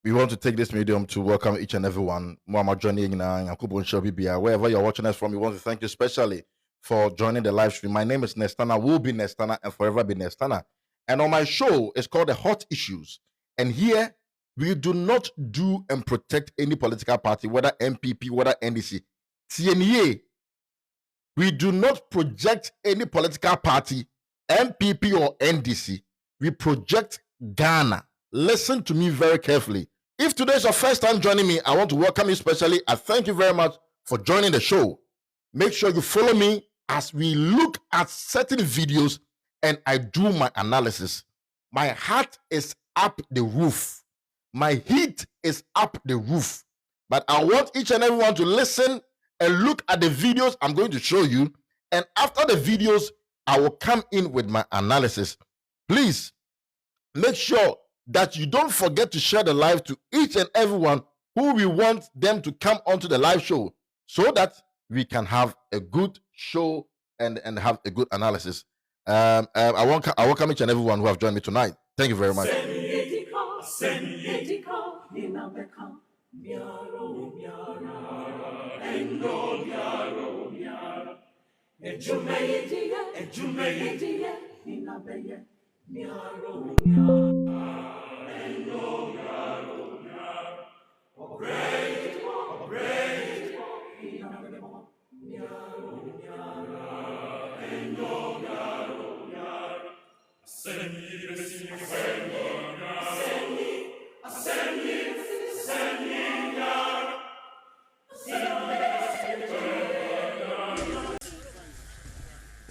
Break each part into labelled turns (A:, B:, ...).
A: We want to take this medium to welcome each and everyone. Wherever you're watching us from, we want to thank you especially for joining the live stream. My name is Nestana, will be Nestana, and forever be Nestana. And on my show, it's called The Hot Issues. And here, we do not do and protect any political party, whether MPP, whether NDC. TNA, we do not project any political party, MPP or NDC. We project Ghana. Listen to me very carefully. If today is your first time joining me, I want to welcome you specially. I thank you very much for joining the show. Make sure you follow me as we look at certain videos and I do my analysis. My heart is up the roof. My heat is up the roof. But I want each and everyone to listen and look at the videos I'm going to show you. And after the videos, I will come in with my analysis. Please make sure that you don't forget to share the live to each and everyone who we want them to come onto the live show so that we can have a good show and have a good analysis. I welcome each and everyone who have joined me tonight. Thank you very much.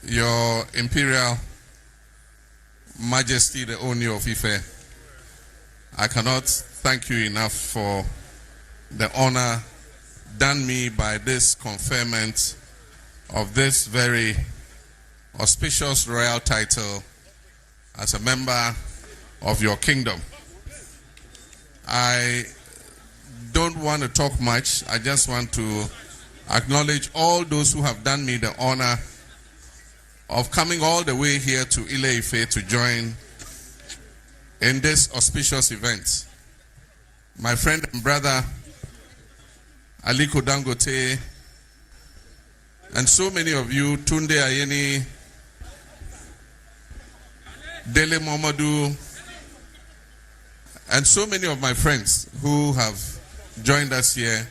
B: Your Imperial Majesty, the Oni of Ife, I cannot thank you enough for the honor done me by this conferment of this very auspicious royal title as a member of your kingdom. I don't want to talk much. I just want to acknowledge all those who have done me the honor of coming all the way here to Ile-Ife to join in this auspicious event. My friend and brother Aliko Dangote, and so many of you, Tunde Ayeni, Dele Momadou, and so many of my friends who have joined us here.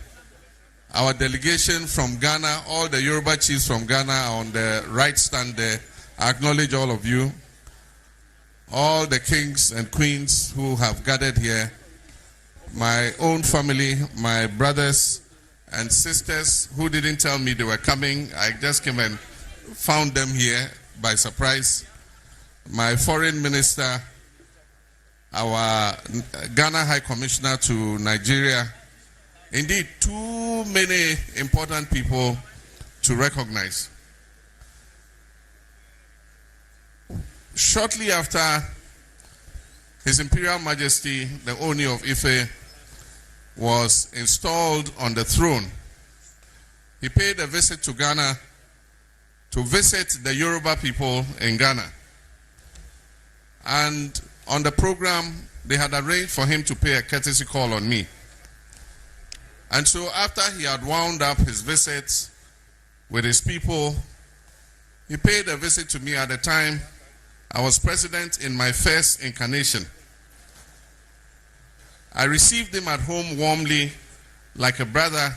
B: Our delegation from Ghana, all the Yoruba chiefs from Ghana are on the right stand there. I acknowledge all of you. All the kings and queens who have gathered here. My own family, my brothers and sisters who didn't tell me they were coming. I just came and found them here by surprise. My foreign minister, our Ghana High Commissioner to Nigeria. Indeed, too many important people to recognize. Shortly after His Imperial Majesty, the Oni of Ife, was installed on the throne, he paid a visit to Ghana to visit the Yoruba people in Ghana. And on the program, they had arranged for him to pay a courtesy call on me. And so after he had wound up his visits with his people, he paid a visit to me at the time I was president in my first incarnation. I received him at home warmly, like a brother,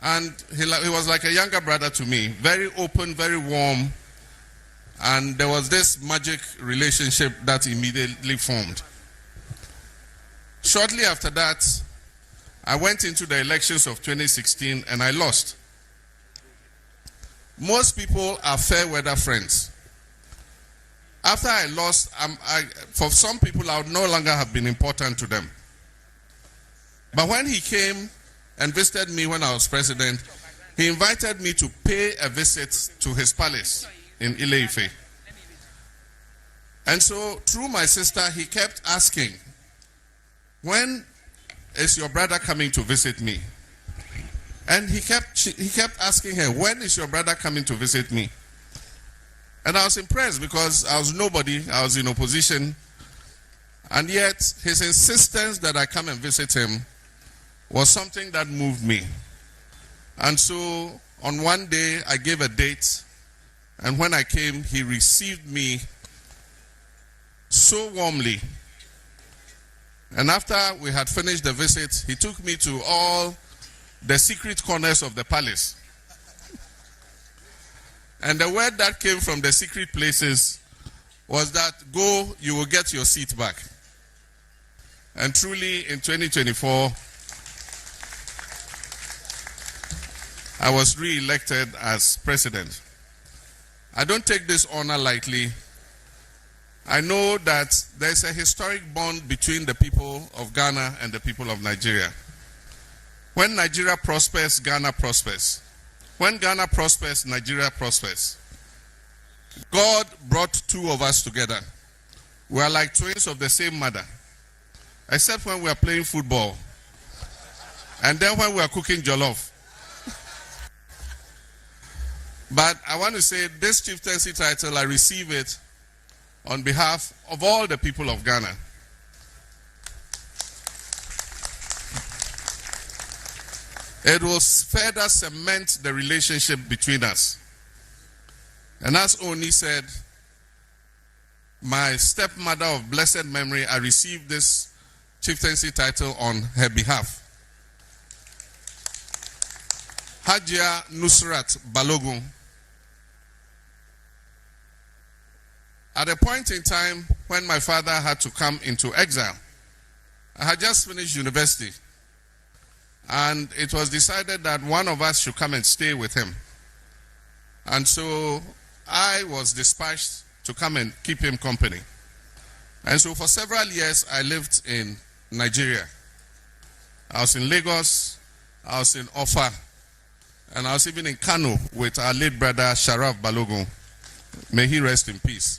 B: and he was like a younger brother to me, very open, very warm, and there was this magic relationship that immediately formed. Shortly after that, I went into the elections of 2016 and I lost. Most people are fair weather friends. After I lost, for some people I would no longer have been important to them. But when he came and visited me when I was president, he invited me to pay a visit to his palace in Ile-Ife. And so through my sister, he kept asking, when is your brother coming to visit me? And he kept asking her, when is your brother coming to visit me? And I was impressed because I was nobody, I was in opposition. And yet, his insistence that I come and visit him was something that moved me. And so, on one day, I gave a date, and when I came, he received me so warmly. And after we had finished the visit, he took me to all the secret corners of the palace. And the word that came from the secret places was that, go, you will get your seat back. And truly, in 2024, I was re-elected as president. I don't take this honor lightly. I know that there's a historic bond between the people of Ghana and the people of Nigeria. When Nigeria prospers, Ghana prospers. When Ghana prospers, Nigeria prospers. God brought two of us together. We are like twins of the same mother, except when we are playing football, and then when we are cooking jollof. But I want to say this chieftaincy title, I receive it on behalf of all the people of Ghana. It will further cement the relationship between us. And as Oni said, my stepmother of blessed memory, I received this chieftaincy title on her behalf. Hajia Nusrat Balogun. At a point in time when my father had to come into exile, I had just finished university, and it was decided that one of us should come and stay with him. And so I was dispatched to come and keep him company. And so for several years I lived in Nigeria. I was in Lagos, I was in Offa, and I was even in Kano with our late brother Sharaf Balogun. May he rest in peace.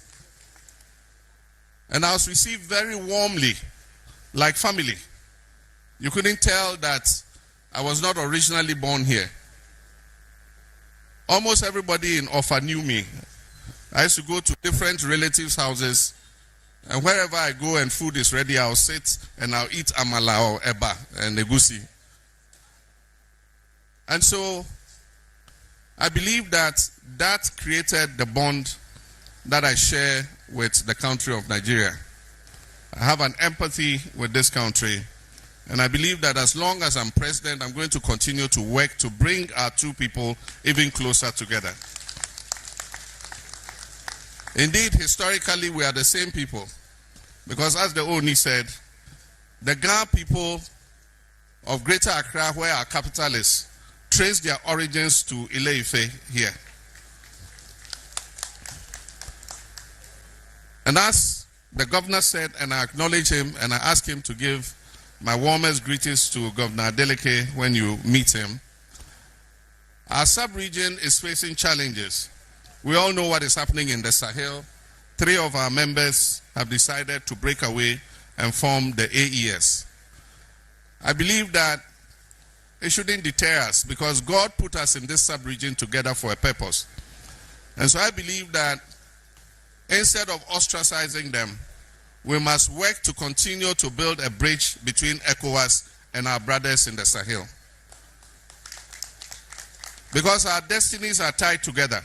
B: And I was received very warmly, like family. You couldn't tell that I was not originally born here. Almost everybody in Offa knew me. I used to go to different relatives' houses, and wherever I go and food is ready, I'll sit and I'll eat amala or eba and egusi. And so I believe that that created the bond that I share with the country of Nigeria. I have an empathy with this country, and I believe that as long as I'm president, I'm going to continue to work to bring our two people even closer together. Indeed, historically, we are the same people, because as the Oni said, the Ghana people of Greater Accra, where our capital is, trace their origins to Ile-Ife here. And as the governor said, and I acknowledge him, and I ask him to give my warmest greetings to Governor Adeleke when you meet him, our sub-region is facing challenges. We all know what is happening in the Sahel. 3 of our members have decided to break away and form the AES. I believe that it shouldn't deter us, because God put us in this sub-region together for a purpose. And so I believe that instead of ostracizing them, we must work to continue to build a bridge between ECOWAS and our brothers in the Sahel. Because our destinies are tied together.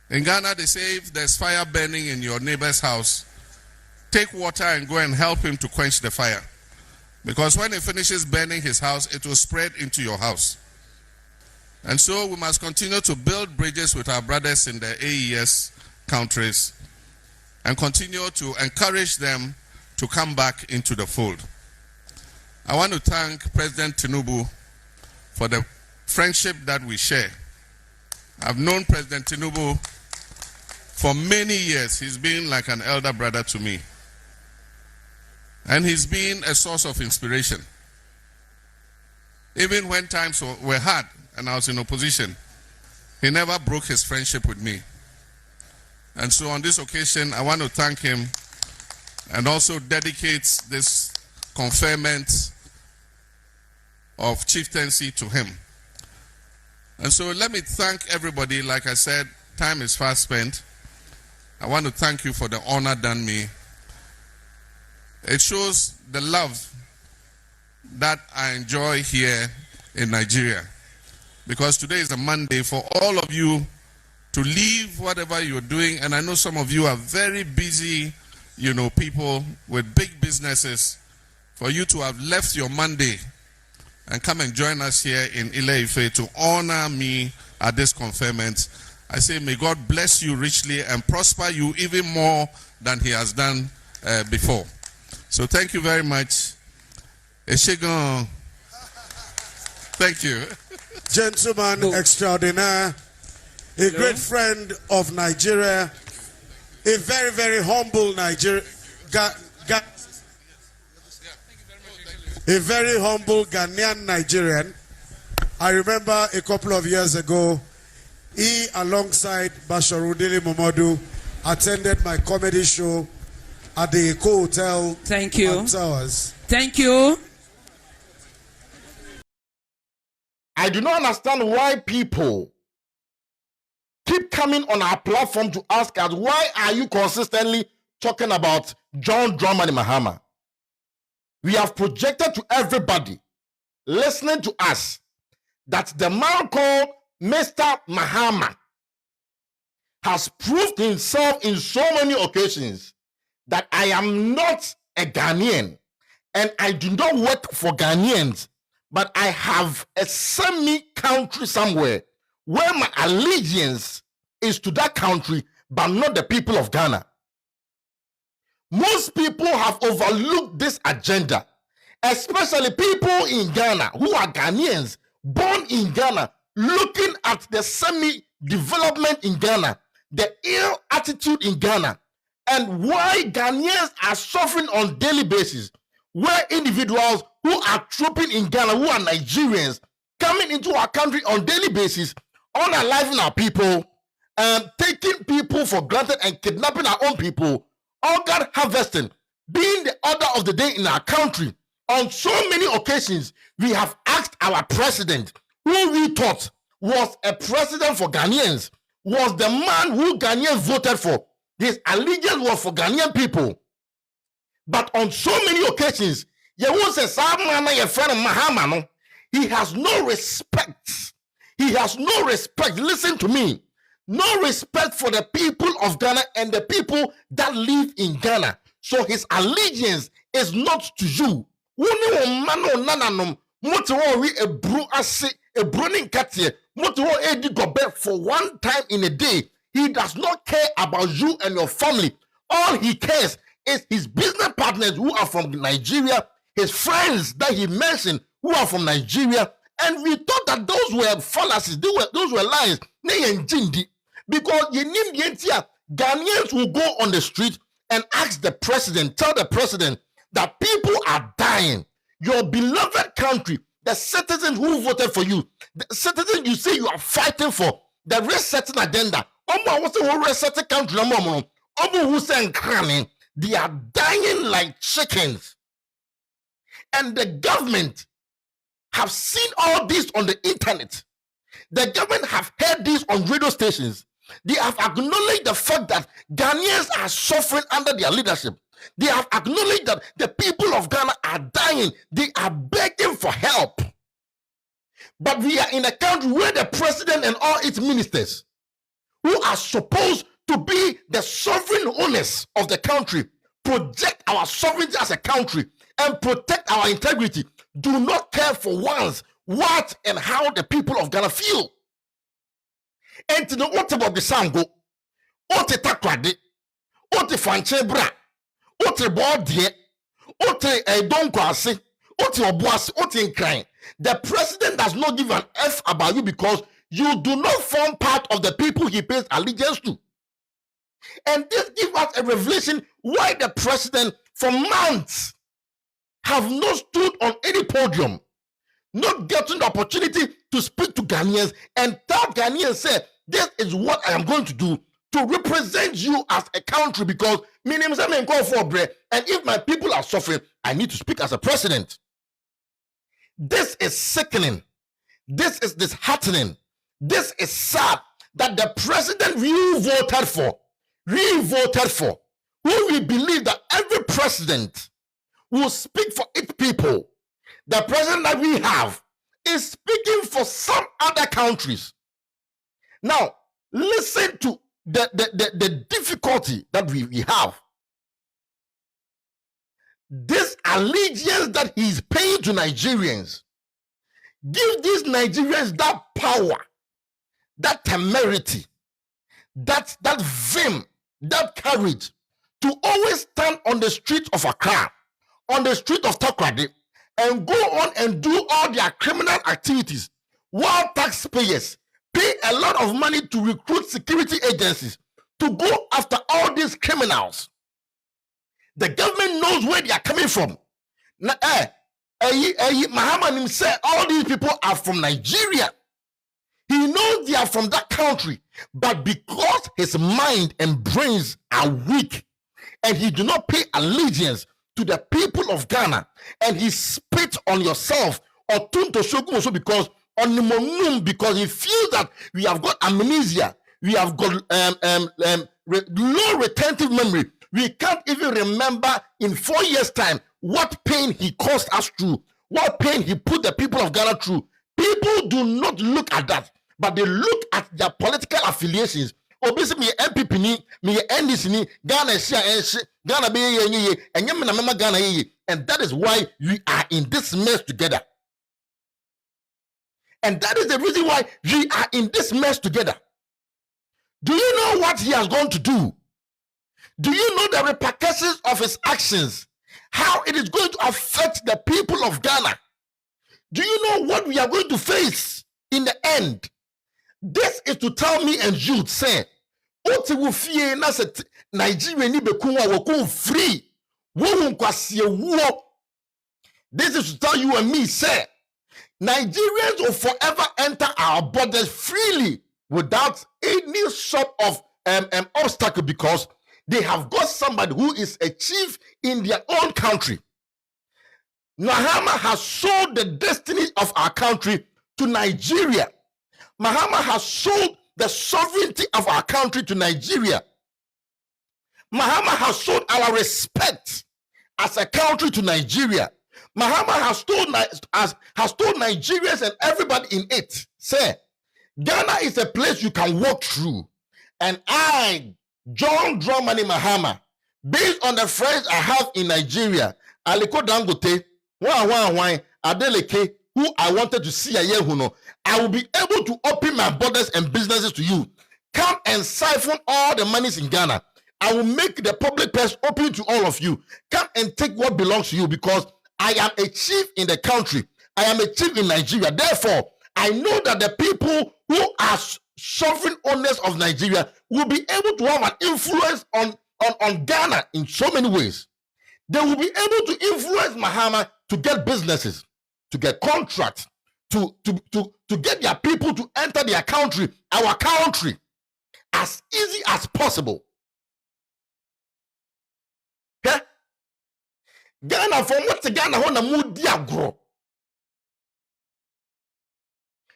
B: In Ghana, they say if there's fire burning in your neighbor's house, take water and go and help him to quench the fire. Because when he finishes burning his house, it will spread into your house. And so we must continue to build bridges with our brothers in the AES countries and continue to encourage them to come back into the fold. I want to thank President Tinubu for the friendship that we share. I've known President Tinubu for many years. He's been like an elder brother to me. And he's been a source of inspiration. Even when times were hard and I was in opposition, he never broke his friendship with me. And so on this occasion, I want to thank him and also dedicate this conferment of chieftaincy to him. And so let me thank everybody. Like I said, time is fast spent. I want to thank you for the honor done me. It shows the love that I enjoy here in Nigeria. Because today is a Monday for all of you to leave whatever you're doing. And I know some of you are very busy, people with big businesses. For you to have left your Monday and come and join us here in Ile-Ife to honor me at this conferment. I say, may God bless you richly and prosper you even more than he has done before. So thank you very much. Eshegon. Thank you.
C: Gentleman extraordinaire, a great friend of Nigeria, a very, very humble Nigerian, a very humble Ghanaian Nigerian. I remember a couple of years ago, he, alongside Basharudili Momodu, attended my comedy show at the Eco Hotel.
D: Thank you.
C: And Towers.
D: Thank you.
A: I do not understand why people keep coming on our platform to ask us, why are you consistently talking about John Dramani Mahama? We have projected to everybody listening to us that the man called Mr. Mahama has proved himself in so many occasions that I am not a Ghanaian and I do not work for Ghanaians, but I have a semi-country somewhere where my allegiance is to that country, but not the people of Ghana. Most people have overlooked this agenda, especially people in Ghana who are Ghanaians, born in Ghana, looking at the semi-development in Ghana, the ill attitude in Ghana, and why Ghanaians are suffering on daily basis, where individuals who are trooping in Ghana, who are Nigerians, coming into our country on daily basis, unaliving our people, taking people for granted and kidnapping our own people, organ harvesting, being the order of the day in our country. On so many occasions, we have asked our president, who we thought was a president for Ghanaians, was the man who Ghanaians voted for. His allegiance was for Ghanaian people. But on so many occasions, he has no respect. He has no respect. Listen to me. No respect for the people of Ghana and the people that live in Ghana. So his allegiance is not to you. For one time in a day, he does not care about you and your family. All he cares is his business partners who are from Nigeria, his friends that he mentioned who are from Nigeria, and we thought that those were fallacies, those were lies. Because Ghanaians will go on the street and ask the president, tell the president that people are dying. Your beloved country, the citizens who voted for you, the citizens you say you are fighting for, the resetting agenda. They are dying like chickens. And the government have seen all this on the internet. The government have heard this on radio stations. They have acknowledged the fact that Ghanaians are suffering under their leadership. They have acknowledged that the people of Ghana are dying. They are begging for help. But we are in a country where the president and all its ministers, who are supposed to be the sovereign owners of the country, project our sovereignty as a country, and protect our integrity, do not care for once what and how the people of Ghana feel. And to know what about the Sango, what the Takwade, what the Fanchebra, what the Bordie, what the Donkwasi, what the Obuasi, what the crying. The president does not give an F about you because you do not form part of the people he pays allegiance to. And this gives us a revelation why the president for months have not stood on any podium, not getting the opportunity to speak to Ghanaians and tell Ghanaians, say, this is what I am going to do to represent you as a country, because my name is call for bread, and if my people are suffering, I need to speak as a president. This is sickening. This is disheartening. This is sad that the president we voted for, who we believe that every president will speak for its people. The president that we have is speaking for some other countries. Now, listen to the difficulty that we have. This allegiance that he's paying to Nigerians, give these Nigerians that power, that temerity, that vim, that courage to always stand on the street of Accra, on the street of Takoradi, and go on and do all their criminal activities while taxpayers pay a lot of money to recruit security agencies to go after all these criminals. The government knows where they are coming from. Mahama said all these people are from Nigeria. He knows they are from that country, but because his mind and brains are weak, and he do not pay allegiance to the people of Ghana, and he spit on yourself or tunto shogun also because on the monum, because he feels that we have got amnesia, we have got low retentive memory. We can't even remember in 4 years' time what pain he caused us through, what pain he put the people of Ghana through. People do not look at that, but they look at their political affiliations. Obviously, me MPP ni, me NDC ni, Ghana Ghana be and Ghana, and that is why we are in this mess together. And that is the reason why we are in this mess together. Do you know what he has gone to do? Do you know the repercussions of his actions? How it is going to affect the people of Ghana? Do you know what we are going to face in the end? This is to tell me and you, say, Nigeria ni free. This is to tell you and me, say, Nigerians will forever enter our borders freely without any sort of obstacle, because they have got somebody who is a chief in their own country. Mahama has sold the destiny of our country to Nigeria. Mahama has sold the sovereignty of our country to Nigeria. Mahama has sold our respect as a country to Nigeria. Mahama has told Nigerians and everybody in it, say, Ghana is a place you can walk through. And I, John Dramani Mahama, based on the friends I have in Nigeria, Aliko Dangote, Adeleke, who I wanted to see a year huno, I will be able to open my borders and businesses to you. Come and siphon all the monies in Ghana. I will make the public purse open to all of you. Come and take what belongs to you, because I am a chief in the country. I am a chief in Nigeria. Therefore, I know that the people who are sovereign owners of Nigeria will be able to have an influence on Ghana in so many ways. They will be able to influence Mahama to get businesses, to get contracts, to get their people to enter their country, our country, as easy as possible. Okay? Ghana, from what the Ghana on the mood grow.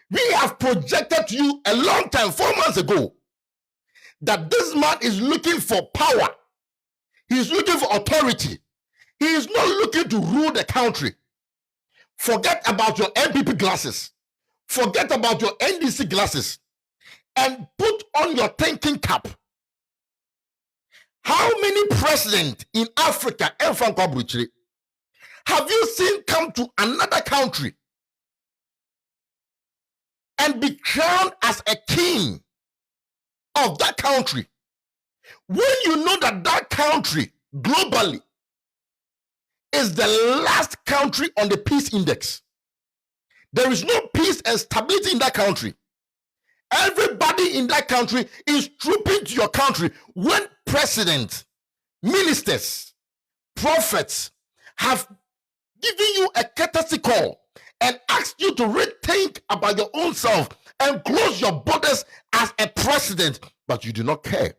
A: We have projected to you a long time, 4 months ago, that this man is looking for power. He is looking for authority. He is not looking to rule the country. Forget about your MPP glasses. Forget about your NDC glasses. And put on your thinking cap. How many presidents in Africa have you seen come to another country and be crowned as a king of that country, when you know that that country globally is the last country on the peace index? There is no peace and stability in that country. Everybody in that country is trooping to your country. When presidents, ministers, prophets have given you a courtesy call and asked you to rethink about your own self and close your borders as a president, but you do not care.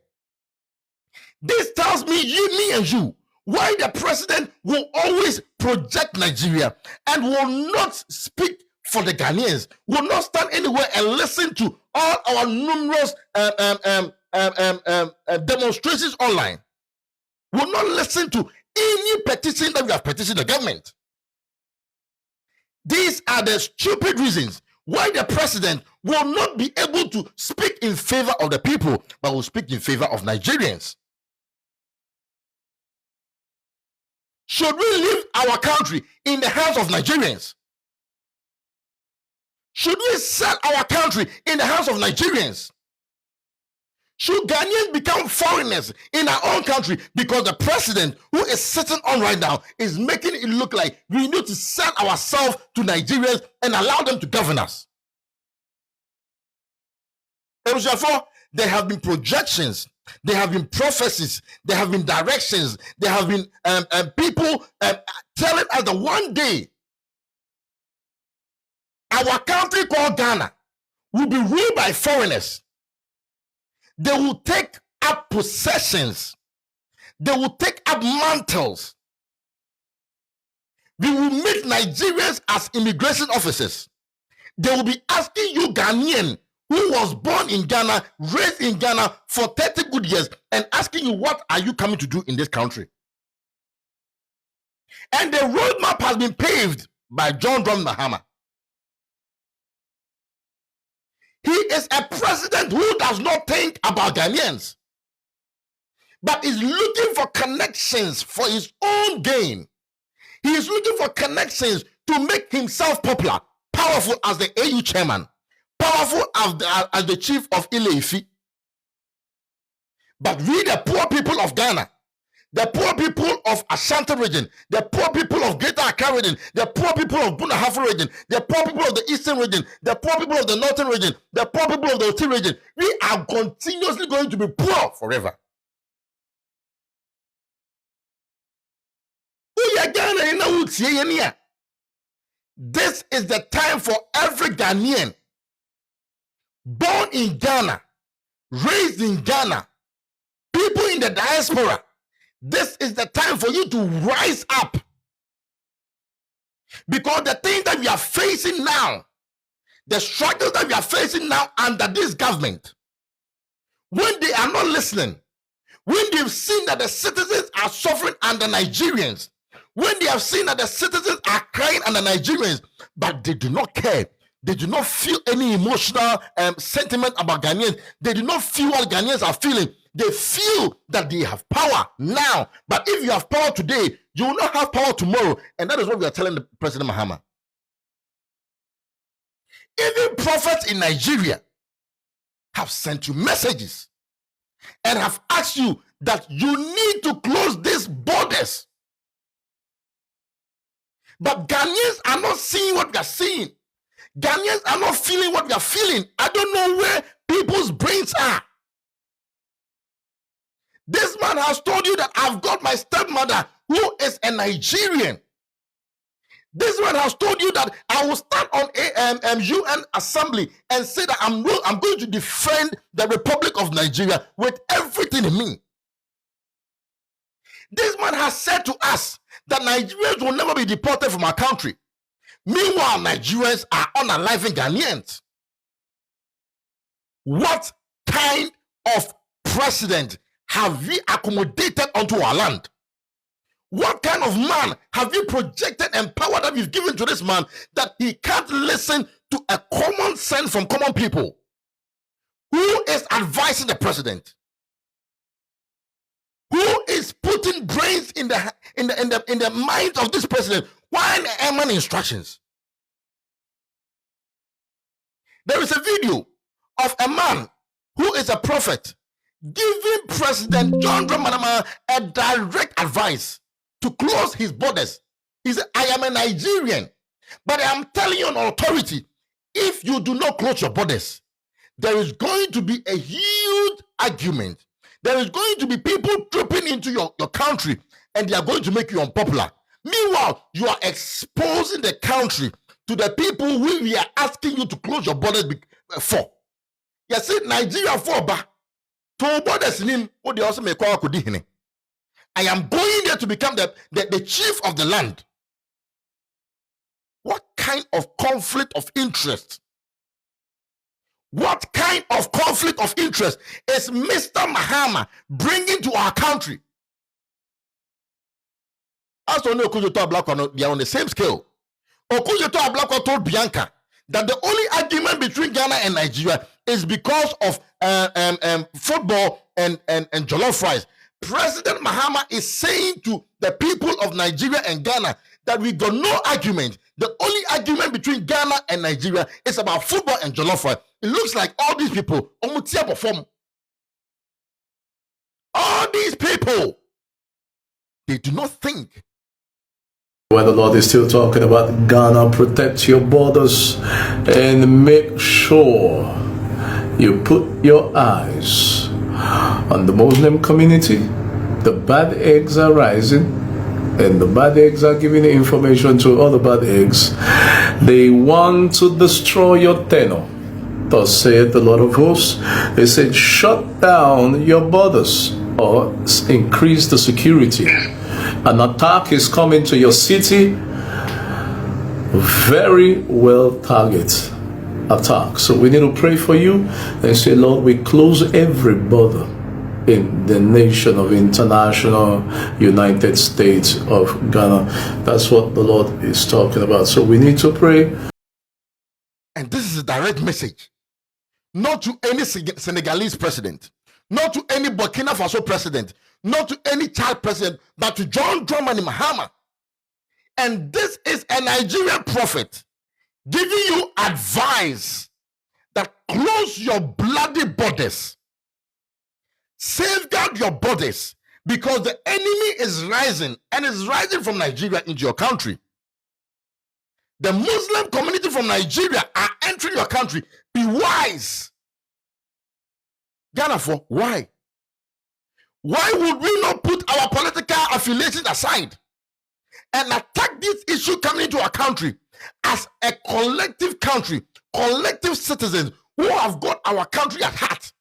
A: This tells me, me and you, why the president will always project Nigeria and will not speak for the Ghanaians, will not stand anywhere and listen to all our numerous demonstrations online, will not listen to any petition that we have petitioned the government. These are the stupid reasons why the president will not be able to speak in favor of the people, but will speak in favor of Nigerians. Should we leave our country in the hands of Nigerians? Should we sell our country in the hands of Nigerians? Should Ghanaians become foreigners in our own country because the president who is sitting on right now is making it look like we need to sell ourselves to Nigerians and allow them to govern us? And therefore, there have been projections, there have been prophecies, there have been directions, there have been people telling us that one day our country called Ghana will be ruled by foreigners. They will take up possessions. They will take up mantles. We will meet Nigerians as immigration officers. They will be asking you, Ghanaian, who was born in Ghana, raised in Ghana for 30 good years, and asking you, what are you coming to do in this country? And the roadmap has been paved by John Mahama. He is a president who does not think about Ghanaians, but is looking for connections for his own gain. He is looking for connections to make himself popular, powerful as the AU chairman, powerful as the chief of Ile-Ife. But we, the poor people of Ghana, the poor people of Ashanti region, the poor people of Greater Accra region, the poor people of Bunahafo region, the poor people of the Eastern region, the poor people of the Northern region, the poor people of the Oti region, we are continuously going to be poor forever. This is the time for every Ghanaian born in Ghana, raised in Ghana, people in the diaspora. This is the time for you to rise up. Because the things that we are facing now, the struggles that we are facing now under this government, when they are not listening, when they've seen that the citizens are suffering under Nigerians, when they have seen that the citizens are crying under Nigerians, but they do not care, they do not feel any emotional sentiment about Ghanaians, they do not feel what Ghanaians are feeling. They feel that they have power now, but if you have power today, you will not have power tomorrow. And that is what we are telling the President Mahama. Even prophets in Nigeria have sent you messages and have asked you that you need to close these borders. But Ghanaians are not seeing what we are seeing. Ghanaians are not feeling what we are feeling. I don't know where people's brains are. This man has told you that I've got my stepmother who is a Nigerian. This man has told you that I will stand on a UN assembly and say that I'm going to defend the Republic of Nigeria with everything in me. This man has said to us that Nigerians will never be deported from our country. Meanwhile, Nigerians are unaliving Ghanaians. What kind of president have we accommodated onto our land? What kind of man have you projected and power that you've given to this man that he can't listen to a common sense from common people? Who is advising the president? Who is putting brains in the minds of this president? Why Eman instructions? There is a video of a man who is a prophet giving President John Mahama a direct advice to close his borders. He said, I am a Nigerian, but I am telling you on authority, if you do not close your borders, there is going to be a huge argument. There is going to be people trooping into your country and they are going to make you unpopular. Meanwhile, you are exposing the country to the people who we are asking you to close your borders for. You see, Nigeria for to borders in him, what they also make I am going there to become the chief of the land. What kind of conflict of interest? What kind of conflict of interest is Mr. Mahama bringing to our country? As only Okujeto Ablakwa, they are on the same scale. Okujeto Ablakwa told Bianca that the only argument between Ghana and Nigeria is because of football and jollof rice. President Mahama is saying to the people of Nigeria and Ghana that we got no argument. The only argument between Ghana and Nigeria is about football and jollof rice. It looks like all these people, all these people, they do not think.
D: Where the Lord is still talking about Ghana, protect your borders and make sure you put your eyes on the Muslim community. The bad eggs are rising, and the bad eggs are giving information to other bad eggs. They want to destroy your tenor. Thus saith the Lord of hosts. They said, shut down your borders or increase the security. An attack is coming to your city. Very well targeted attack. So we need to pray for you and say, Lord, we close every border in the nation of international United States of Ghana. That's what the Lord is talking about. So we need to pray.
A: And this is a direct message, not to any Senegalese president, not to any Burkina Faso president, not to any Chad president, but to John Dramani Mahama. And this is a Nigerian prophet giving you advice that close your bloody borders. Safeguard your borders, because the enemy is rising, and is rising from Nigeria into your country. The Muslim community from Nigeria are entering your country. Be wise. Ghana, for why? Why would we not put our political affiliations aside and attack this issue coming into our country as a collective country, collective citizens who have got our country at heart?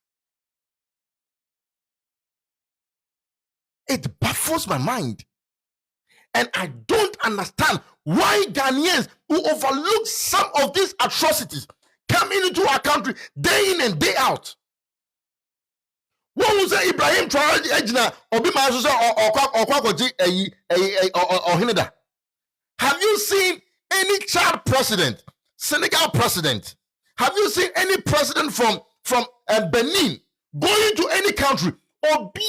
A: It baffles my mind. And I don't understand why Ghanaians who overlook some of these atrocities coming into our country day in and day out. What was Ibrahim Traoré or have you seen any Chad president, Senegal president? Have you seen any president from Benin going to any country or be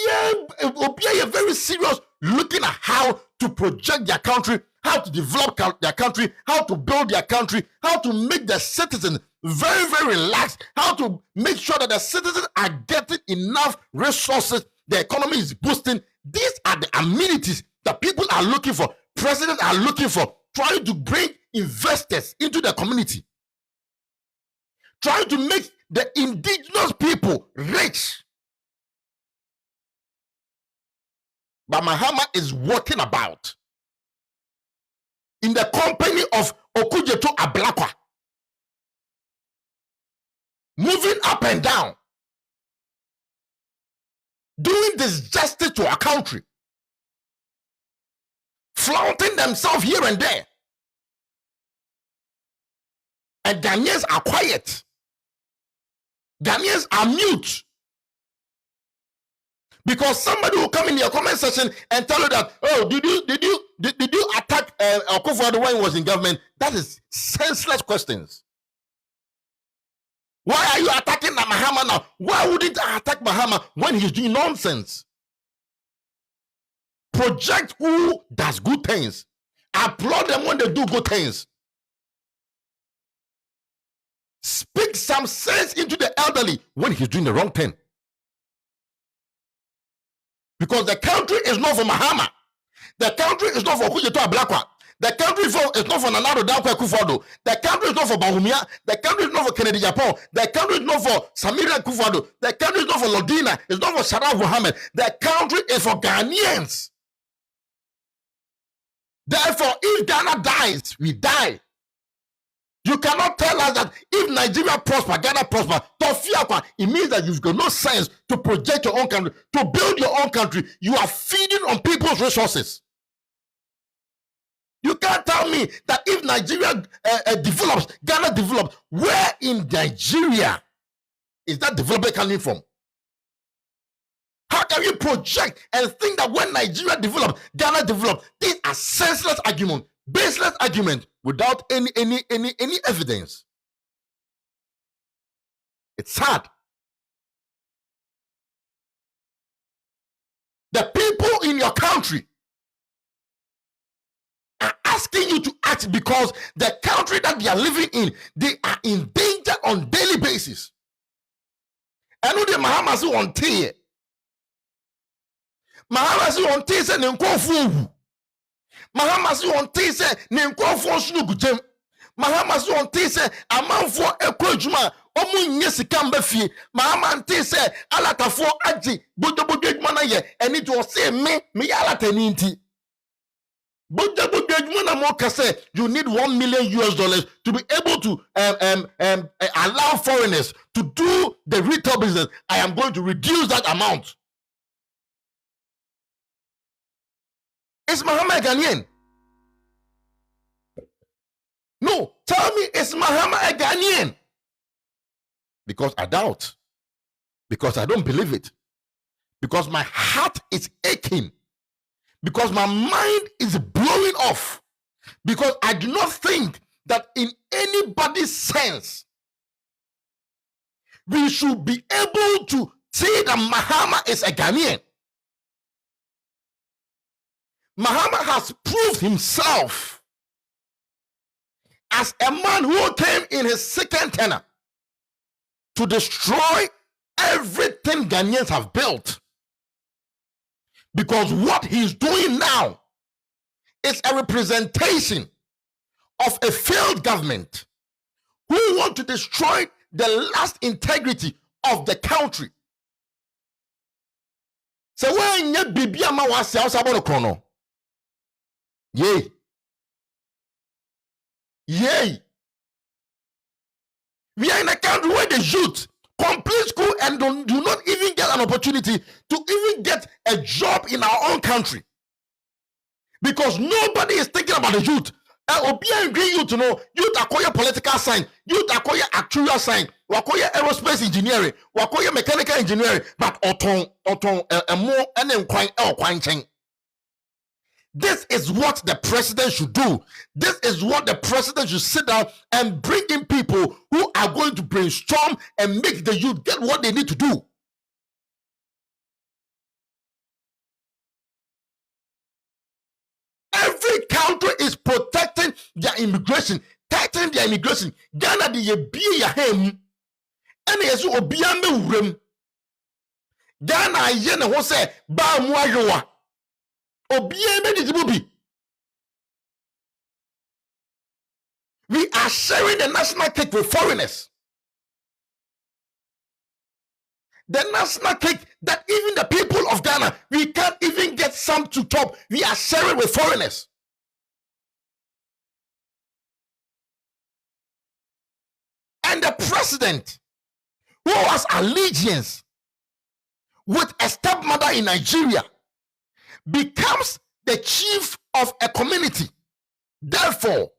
A: a very serious looking at how to project their country, how to develop their country, how to build their country, how to make their citizens very, very relaxed, how to make sure that the citizens are getting enough resources, the economy is boosting. These are the amenities that people are looking for, presidents are looking for, trying to bring investors into the community, trying to make the indigenous people rich. But Mahama is walking about in the company of Okujeto Ablakwa, moving up and down, doing this justice to our country, flaunting themselves here and there. And Ghanaians are quiet. Ghanaians are mute. Because somebody will come in your comment section and tell you that, oh, did you attack Akufo-Addo when he was in government? That is senseless questions. Why are you attacking Mahama now? Why wouldn't I attack Mahama when he's doing nonsense? Project who does good things. Applaud them when they do good things. Speak some sense into the elderly when he's doing the wrong thing. Because the country is not for Mahama. The country is not for Okujeto Ablakwa. The country is not for Nana Addo Dankwa Akufo-Addo. The country is not for Bawumia. The country is not for Kennedy Japan. The country is not for Samira Akufo-Addo. The country is not for Lodina. It's not for Sharaf Mohammed. The country is for Ghanaians. Therefore, if Ghana dies, we die. You cannot tell us that if Nigeria prosper, Ghana prosper. It means that you've got no sense to project your own country, to build your own country. You are feeding on people's resources. You can't tell me that if Nigeria develops, Ghana develops. Where in Nigeria is that development coming from? How can you project and think that when Nigeria developed, Ghana developed? These are senseless arguments, baseless arguments without any evidence. It's sad. The people in your country are asking you to act because the country that they are living in, they are in danger on daily basis. And who the Mahama say on tea? Mahama say on tea say nenkofu. Mahama say on tea say nenkofu snugujem. Mahama say on tea say amanfo ekojuma omu nye sika mbafie. Mahama tea say alatafo aji bojo adwuma na ye eni to say me alata ni nti. Bojo adwuma na mo ka say you need $1 million to be able to allow foreigners to do the retail business. I am going to reduce that amount. Is Mahama a Ghanaian? No, tell me, is Mahama a Ghanaian? Because I doubt. Because I don't believe it. Because my heart is aching. Because my mind is blowing off. Because I do not think that in anybody's sense we should be able to say that Mahama is a Ghanaian. Mahama has proved himself as a man who came in his second tenure to destroy everything Ghanaians have built. Because what he's doing now is a representation of a failed government who want to destroy the last integrity of the country. So when you bibi ama wasi house about kono. Yay. Yay. We are in a country where the youth complete school and do not even get an opportunity to even get a job in our own country. Because nobody is thinking about the youth. Obia agree you to know youth acquire political science, youth acquire actuarial science, acquire aerospace engineering, acquire mechanical engineering, but more and this is what the president should do. This is what the president should sit down and bring in people who are going to brainstorm and make the youth get what they need to do. Every country is protecting their immigration, tightening their immigration. Ghana de ye be ya hem, and yes, obia me urem. Ghana ye na ho say ba mu ayowa. Obia me di bubi. We are sharing the national cake with foreigners. The national cake that even the people of Ghana, we can't even get some to top. We are sharing with foreigners. And the president, who has allegiance with a stepmother in Nigeria, becomes the chief of a community. Therefore,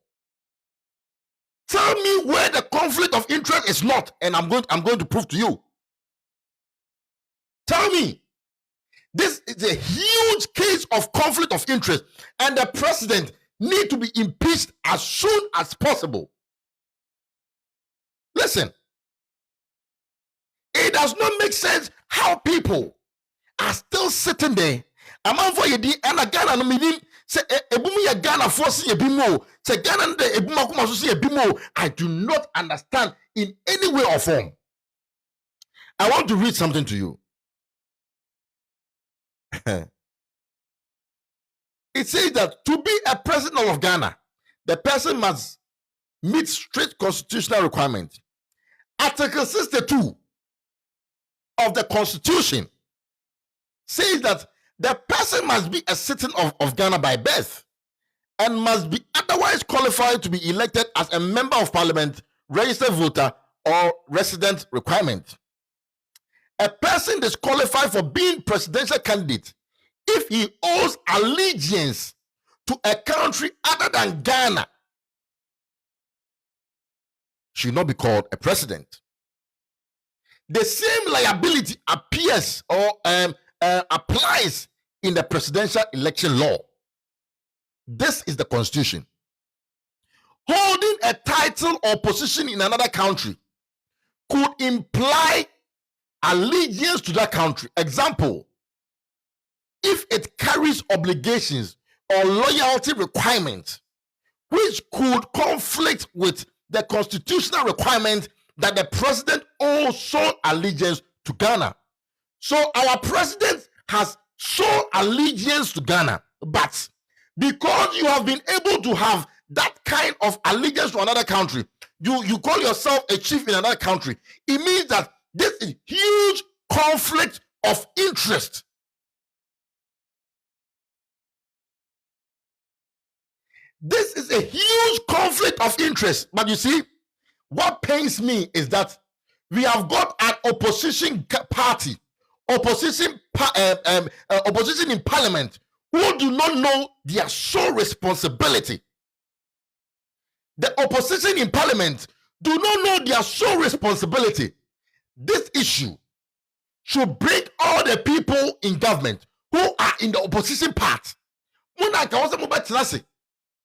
A: tell me where the conflict of interest is not, and I'm going to prove to you. Tell me. This is a huge case of conflict of interest, and the president needs to be impeached as soon as possible. Listen, it does not make sense how people are still sitting there. Among for yedi and a Ghana no meaning say ebumi ya Ghana force ebimo say Ghana de ebuma kuma so say ebimo. I do not understand in any way or form. I want to read something to you. It says that to be a president of Ghana, the person must meet strict constitutional requirements. Article 62 of the Constitution says that the person must be a citizen of Ghana by birth and must be otherwise qualified to be elected as a member of parliament, registered voter, or resident requirement. A person disqualified for being presidential candidate if he owes allegiance to a country other than Ghana should not be called a president. The same liability appears or applies in the presidential election law. This is the constitution. Holding a title or position in another country could imply allegiance to that country. Example, if it carries obligations or loyalty requirements which could conflict with the constitutional requirement that the president owes sole allegiance to Ghana. So our president has sole allegiance to Ghana, but because you have been able to have that kind of allegiance to another country, you call yourself a chief in another country, it means that this is huge conflict of interest. This is a huge conflict of interest. But you see, what pains me is that we have got an opposition party, opposition in parliament, who do not know their sole responsibility. The opposition in parliament do not know their sole responsibility. This issue should bring all the people in government who are in the opposition part.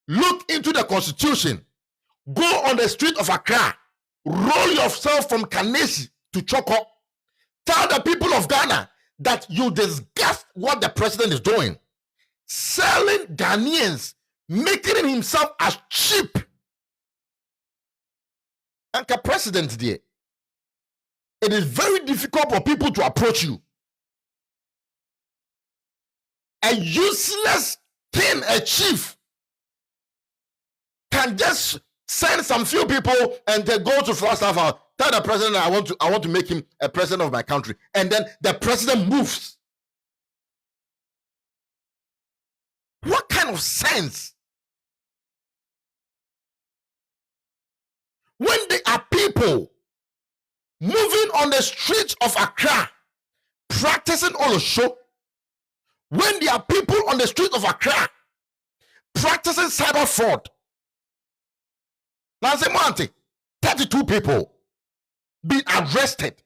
A: Look into the constitution. Go on the street of Accra. Roll yourself from Kanesi to Choko. Tell the people of Ghana that you disgust what the president is doing. Selling Ghanaians, making himself as cheap. And the president there. It is very difficult for people to approach you. A useless king, a chief, can just send some few people and they go to Flagstaff. Tell the president I want to make him a president of my country, and then the president moves. What kind of sense? When there are people moving on the streets of Accra, practicing Olosho, when there are people on the streets of Accra practicing cyber fraud, now say, Monty, 32 people been arrested.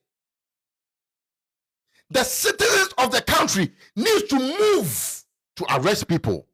A: The citizens of the country need to move to arrest people.